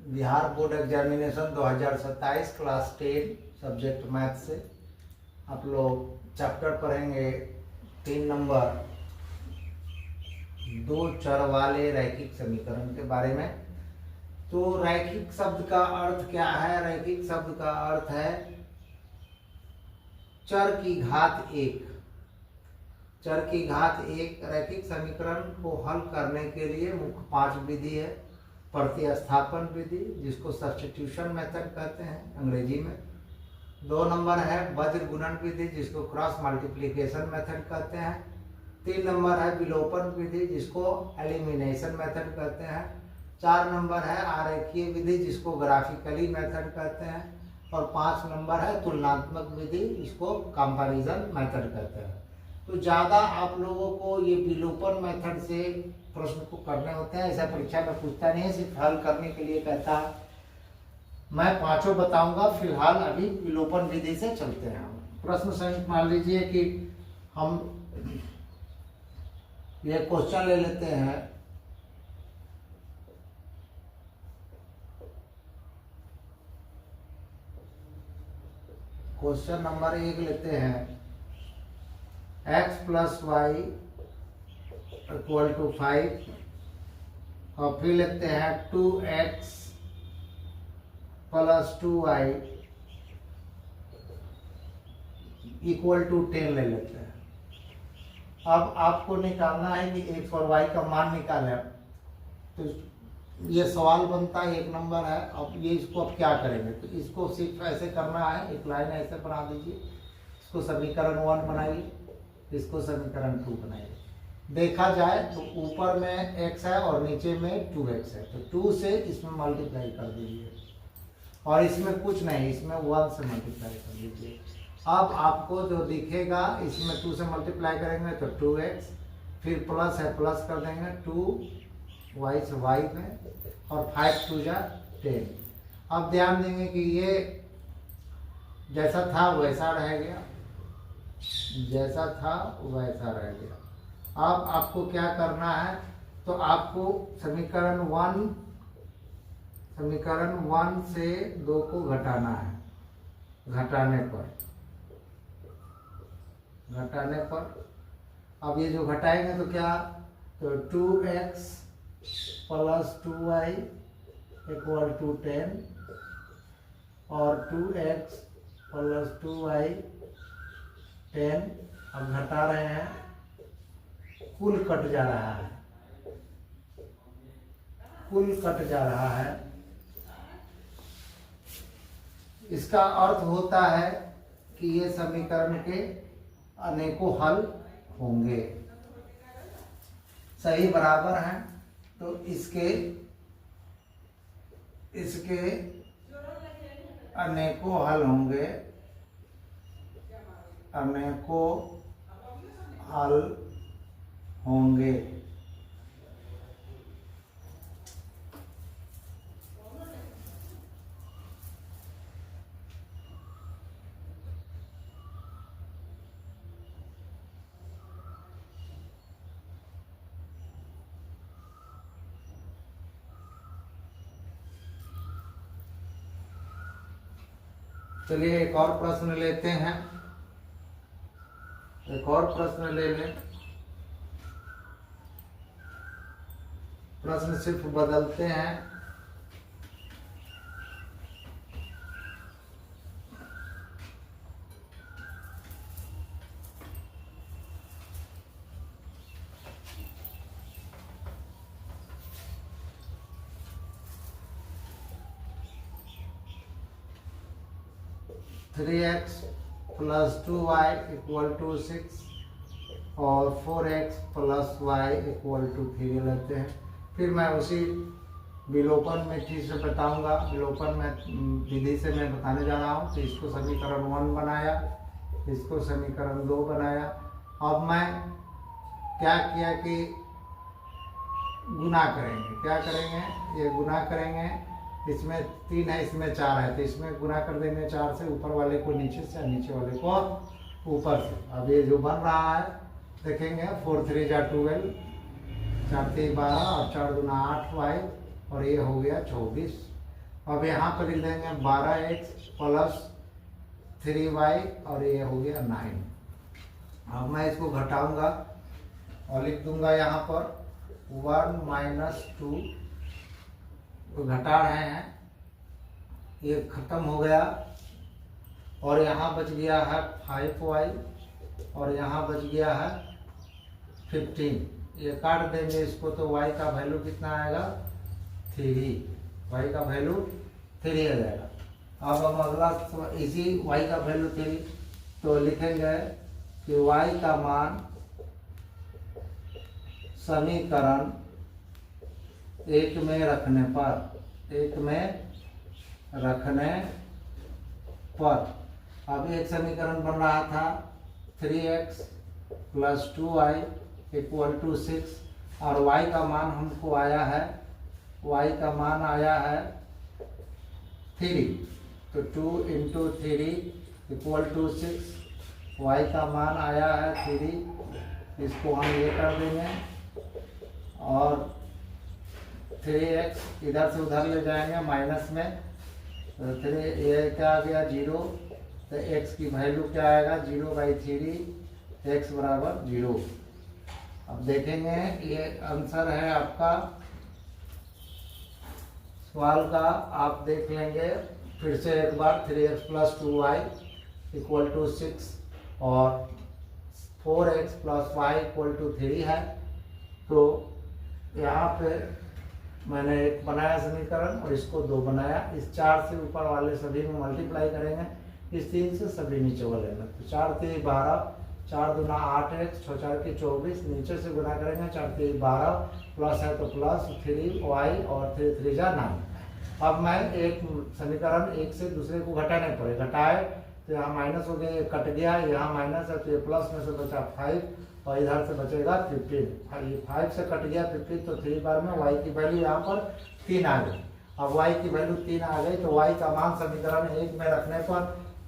Bihar board examination 2027 class 10 subject math से आप लोग चैप्टर पढ़ेंगे 3 नंबर दो चर वाले रैखिक समीकरण के बारे में। तो रैखिक शब्द का अर्थ क्या है? रैखिक शब्द का अर्थ है चर की घात एक। चर की घात एक रैखिक समीकरण को हल करने के लिए मुख्य 5 विधि है। प्रतिस्थापन विधि, जिसको सब्स्टिट्यूशन मेथड कहते हैं अंग्रेजी में। 2 नंबर है वज्र गुणन विधि, जिसको क्रॉस मल्टीप्लिकेशन मेथड कहते हैं। 3 नंबर है विलोपन विधि, जिसको एलिमिनेशन मेथड कहते हैं। 4 नंबर है आरेखीय विधि, जिसको ग्राफिकली मेथड कहते हैं। और 5 नंबर है तुलनात्मक विधि, जिसको कंपैरिजन मेथड कहते हैं। तो ज़्यादा आप लोगों को ये विलोपन मेथड से प्रश्न को करने होते हैं। ऐसा परीक्षा में पूछता नहीं है, सिर्फ हल करने के लिए कहता है। मैं 5 बताऊंगा, फिलहाल अभी विलोपन विधि से चलते हैं। प्रश्न संख्या मान लीजिए कि हम ये क्वेश्चन ले लेते हैं। क्वेश्चन नंबर 1 लेते हैं, x + y = 5 और फिर लेते हैं 2x + 2y = 10 ले लेते हैं। अब आपको निकालना है कि x और y का मान निकालें। तो ये सवाल बनता है, 1 नंबर है। अब ये इसको अब क्या करेंगे? तो इसको सिर्फ ऐसे करना है, एक लाइन ऐसे बना दीजिए। इसको समीकरण 1 बनाइए, इसको समीकरण 2 बनाइए। देखा जाए तो ऊपर में x है और नीचे में 2x है, तो 2 से इसमें मल्टीप्लाई कर दीजिए और इसमें कुछ नहीं, इसमें 1 से मल्टीप्लाई कर दीजिए। अब आपको जो दिखेगा, इसमें 2 से मल्टीप्लाई करेंगे तो 2x, फिर प्लस है प्लस कर देंगे 2y से y में, और 5 2 जा 10। अब ध्यान देंगे कि ये जैसा था वैसा रह गया, जैसा था वैसा रह गया। अब आपको क्या करना है? तो आपको समीकरण 1 से 2 को घटाना है। घटाने पर अब ये जो घटाएंगे तो क्या, तो 2x + 2y = 10 और 2x + 2y 10। अब घटा रहे हैं, कुल कट जा रहा है, कुल कट जा रहा है। इसका अर्थ होता है कि ये समीकरण के अनेकों हल होंगे, सही बराबर हैं। तो इसके अनेकों हल होंगे, अनेकों हल होंगे। चलिए एक और प्रश्न लेते हैं, एक और प्रश्न ले लें। प्रश्न सिर्फ बदलते हैं। थ्री एक्स + 2y = 6 और 4x + y = 3 लेते हैं। फिर मैं उसी विलोपन विधि से बताऊंगा। विलोपन में विधि से मैं बताने जा रहा हूँ। तो इसको समीकरण 1 बनाया, इसको समीकरण 2 बनाया। अब मैं क्या किया कि गुना करेंगे। क्या करेंगे? ये गुना करेंगे। इसमें 3 है, इसमें 4 है, तो इसमें गुना कर देंगे 4 से। ऊपर वाले को नीचे से, नीचे वाले को ऊपर से। अब ये जो बन रहा है देखेंगे, 4 3 जा 12, 4 3 12 और 4 दूना 8y, और ये हो गया 24। अब यहाँ पर लिख देंगे 12x प्लस 3y और ये हो गया 9। अब मैं इसको घटाऊंगा और लिख दूंगा यहाँ पर 1 माइनस 2, तो घटा रहे हैं, ये खत्म हो गया और यहाँ बच गया है 5y और यहाँ बच गया है 15। ये काट देंगे इसको तो y का वैल्यू कितना आएगा 3, y का वैल्यू 3 आ जाएगा। अब हम अगला इसी y का वैल्यू 3 तो लिखेंगे कि y का मान समीकरण 1 में रखने पर अब एक समीकरण बन रहा था 3x plus 2y equal to 6 और y का मान हमको आया है, y का मान आया है 3, तो 2 इंटू 3 इक्वल टू 6, y का मान आया है 3, इसको हम ये कर देंगे और 3x इधर से उधर ले जाएंगे माइनस में, तो 3 ये क्या आ गया 0, तो x की वैल्यू क्या आएगा 0/3, x बराबर 0। अब देखेंगे ये आंसर है आपका सवाल का, आप देख लेंगे फिर से एक बार 3x plus 2y equal to 6 और 4x plus y equal to 3 है। तो यहाँ पे मैंने एक बनाया समीकरण और इसको 2 बनाया, इस 4 से ऊपर वाले सभी में मल्टीप्लाई करेंगे, इस 3 से सभी नीचे वाले में, तो 4 3 12, 4 दूना 8x, 6 4 की 24, नीचे से गुना करेंगे 4 3 12 प्लस है तो प्लस 3y और 3 3 जा 9। अब मैं एक समीकरण एक से दूसरे को घटाने पड़े, घटाए तो यहाँ माइनस हो गया, ये कट गया, यहाँ माइनस है तो ये प्लस में से बचा 5 और इधर से बचेगा 15, ये 5 से कट गया 15, तो 3 बार में y की वैल्यू यहाँ पर 3 आ गई। अब y की वैल्यू 3 आ गई तो y का मान समीकरण 1 में रखने पर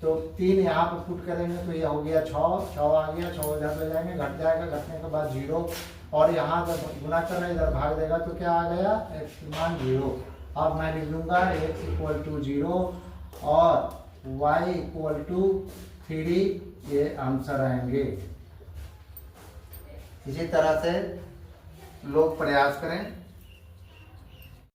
तो 3 यहाँ पर पुट करेंगे तो ये हो गया 6 आ गया, 6 इधर ले जाएंगे, घट जाएगा, घटने के बाद 0 और यहाँ जब गुना कर रहे इधर भाग देगा तो क्या आ गया x की मान 0। अब मैं लिख लूँगा x इक्वल टू 0 और y इक्वल टू 3, ये आंसर आएंगे। इसी तरह से लोग प्रयास करें।